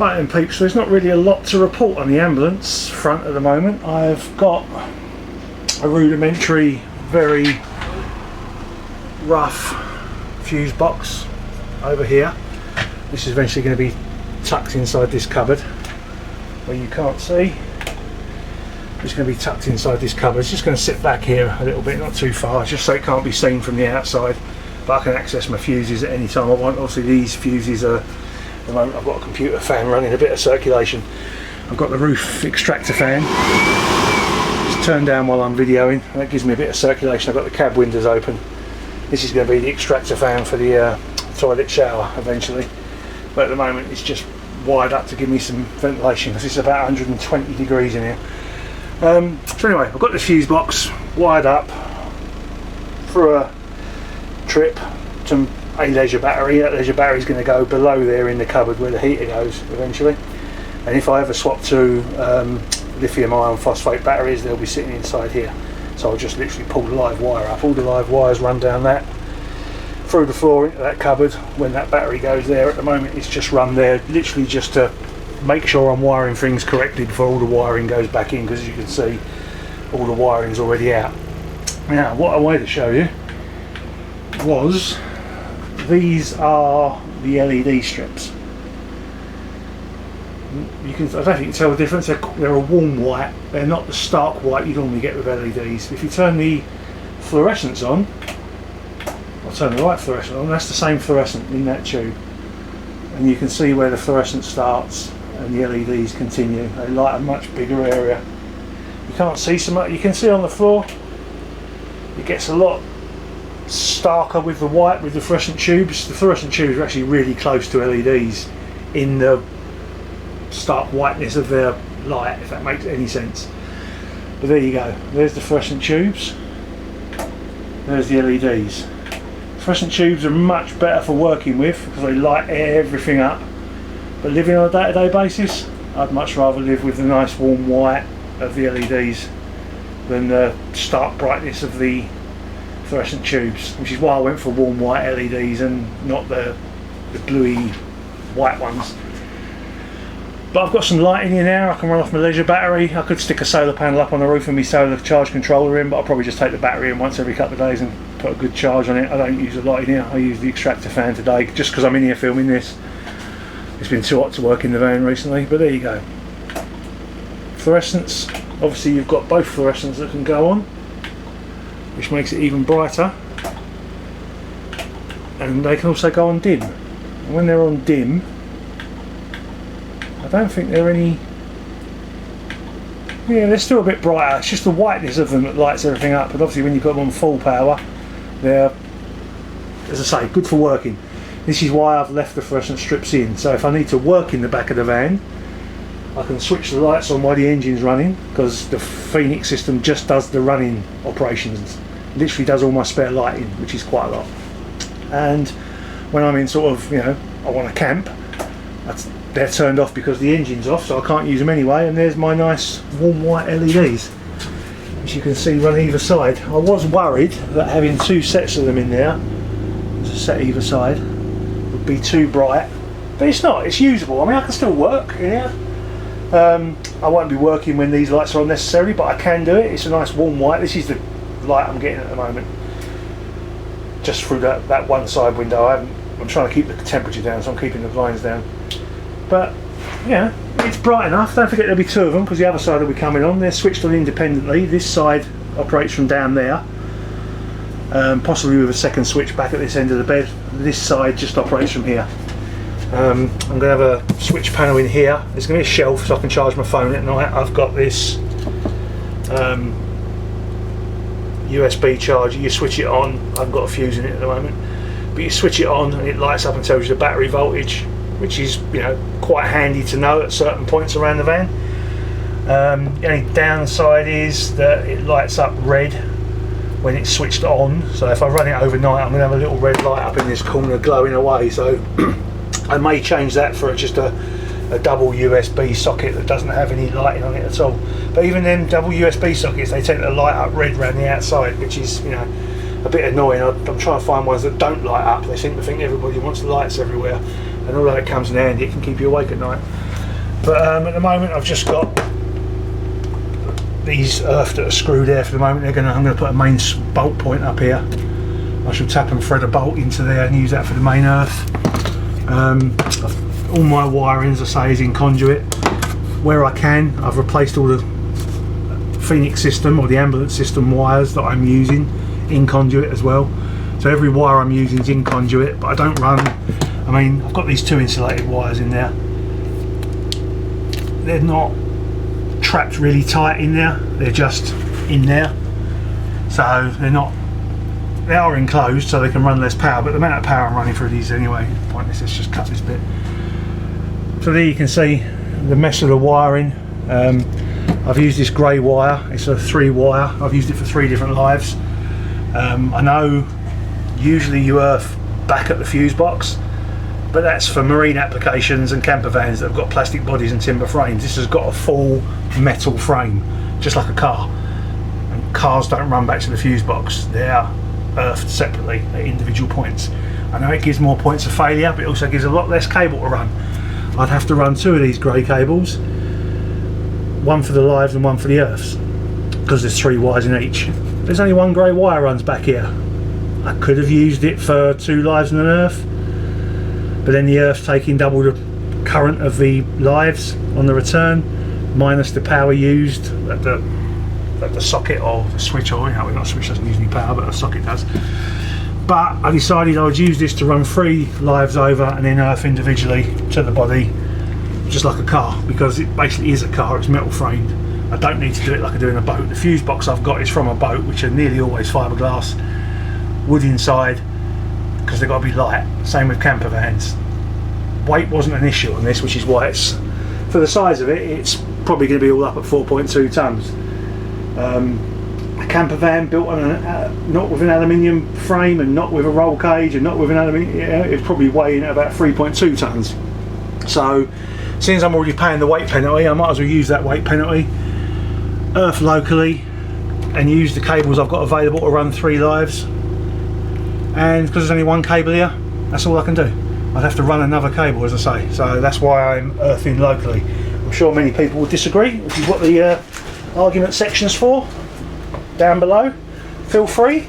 Right then peeps, so there's not really a lot to report on the ambulance front at the moment. I've got a rudimentary, very rough fuse box over here. This is eventually going to be tucked inside this cupboard where you can't see. It's going to be tucked inside this cupboard. It's just going to sit back here a little bit, not too far, just so it can't be seen from the outside, but I can access my fuses at any time I want. Obviously these fuses are, at the moment I've got a computer fan running a bit of circulation. I've got the roof extractor fan, it's turned down while I'm videoing, and that gives me a bit of circulation. I've got the cab windows open. This is going to be the extractor fan for the toilet shower eventually, but at the moment it's just wired up to give me some ventilation because it's about 120 degrees in here. So anyway, I've got the fuse box wired up through a trip to a leisure battery. That leisure battery is going to go below there in the cupboard where the heater goes eventually, and if I ever swap to lithium iron phosphate batteries, they'll be sitting inside here. So I'll just literally pull the live wire up. All the live wires run down that through the floor into that cupboard. When that battery goes there, at the moment it's just run there literally just to make sure I'm wiring things correctly before all the wiring goes back in, because as you can see all the wiring's already out. Now what I wanted to show you was, these are the LED strips. I don't think you can tell the difference. They're a warm white, they're not the stark white you normally get with LEDs. If you turn the fluorescence on, I'll turn the right fluorescent on, that's the same fluorescent in that tube, and you can see where the fluorescence starts and the LEDs continue. They light a much bigger area. You can't see so much. You can see on the floor it gets a lot starker with the white, with the fluorescent tubes. The fluorescent tubes are actually really close to LEDs in the stark whiteness of their light, if that makes any sense. But there you go, there's the fluorescent tubes, there's the LEDs. Fluorescent tubes are much better for working with because they light everything up. But living on a day-to-day basis, I'd much rather live with the nice warm white of the LEDs than the stark brightness of the fluorescent tubes, which is why I went for warm white LEDs and not the bluey white ones. But I've got some lighting in there. I can run off my leisure battery. I could stick a solar panel up on the roof and my solar charge controller in, but I'll probably just take the battery in once every couple of days and put a good charge on it. I don't use a light in here. I use the extractor fan today just because I'm in here filming this. It's been too hot to work in the van recently, but there you go. Fluorescence, obviously you've got both fluorescents that can go on, which makes it even brighter, and they can also go on dim. And when they're on dim, I don't think they're any, yeah, they're still a bit brighter. It's just the whiteness of them that lights everything up, but obviously when you've got them on full power, they're, as I say, good for working. This is why I've left the fluorescent strips in, so if I need to work in the back of the van, I can switch the lights on while the engine's running, because the Phoenix system just does the running operations, literally does all my spare lighting, which is quite a lot. And when I'm in sort of, you know, I want to camp, they're turned off because the engine's off, so I can't use them anyway. And there's my nice warm white LEDs, which you can see run either side. I was worried that having two sets of them in there, there's a set either side, would be too bright, but it's not. It's usable. I mean, I can still work in here. I won't be working when these lights are on necessarily, but I can do it. It's a nice warm white. This is the light I'm getting at the moment, just through that one side window. I'm trying to keep the temperature down, so I'm keeping the blinds down. But yeah, it's bright enough. Don't forget there'll be two of them because the other side will be coming on. They're switched on independently. This side operates from down there, possibly with a second switch back at this end of the bed. This side just operates from here. I'm going to have a switch panel in here. There's going to be a shelf so I can charge my phone at night. I've got this USB charger. You switch it on. I haven't got a fuse in it at the moment, but you switch it on and it lights up and tells you the battery voltage, which is, you know, quite handy to know at certain points around the van. The only downside is that it lights up red when it's switched on, so if I run it overnight I'm going to have a little red light up in this corner glowing away, so I may change that for just a double USB socket that doesn't have any lighting on it at all. But even them double USB sockets, they tend to light up red around the outside, which is, you know, a bit annoying. I'm trying to find ones that don't light up. They seem to think everybody wants lights everywhere, and although it comes in handy, it can keep you awake at night. But at the moment I've just got these earth that are screwed there for the moment. I'm going to put a main bolt point up here. I shall tap and thread a bolt into there and use that for the main earth. All my wirings, I say, is in conduit. Where I can, I've replaced all the Phoenix system or the ambulance system wires that I'm using in conduit as well. So every wire I'm using is in conduit, but I don't run. I mean, I've got these 2 insulated wires in there. They're not trapped really tight in there, they're just in there. So they are enclosed so they can run less power, but the amount of power I'm running through these anyway, pointless. Let's just cut this bit. So there you can see the mess of the wiring. I've used this grey wire, it's a 3 wire. I've used it for 3 different lives. I know usually you earth back at the fuse box, but that's for marine applications and camper vans that have got plastic bodies and timber frames. This has got a full metal frame, just like a car. And cars don't run back to the fuse box, they're earthed separately at individual points. I know it gives more points of failure, but it also gives a lot less cable to run. I'd have to run 2 of these grey cables, one for the lives and one for the earths, because there's 3 wires in each. There's only 1 grey wire runs back here. I could have used it for 2 lives and an earth, but then the earth's taking double the current of the lives on the return, minus the power used at the socket or the switch, or well, not switch doesn't use any power, but the socket does. But I decided I would use this to run 3 lives over and then earth individually to the body, just like a car, because it basically is a car. It's metal framed. I don't need to do it like I do in a boat. The fuse box I've got is from a boat, which are nearly always fiberglass, wood inside, because they've got to be light. Same with camper vans. Weight wasn't an issue on this, which is why it's, for the size of it, it's probably going to be all up at 4.2 tons. A camper van built on not with an aluminium frame and not with a roll cage and not with an aluminium, it's probably weighing at about 3.2 tons. So since I'm already paying the weight penalty, I might as well use that weight penalty, earth locally, and use the cables I've got available to run 3 lives. And because there's only 1 cable here, that's all I can do. I'd have to run another cable, as I say, so that's why I'm earthing locally. I'm sure many people would disagree, which is what the argument section's for. Down below, feel free.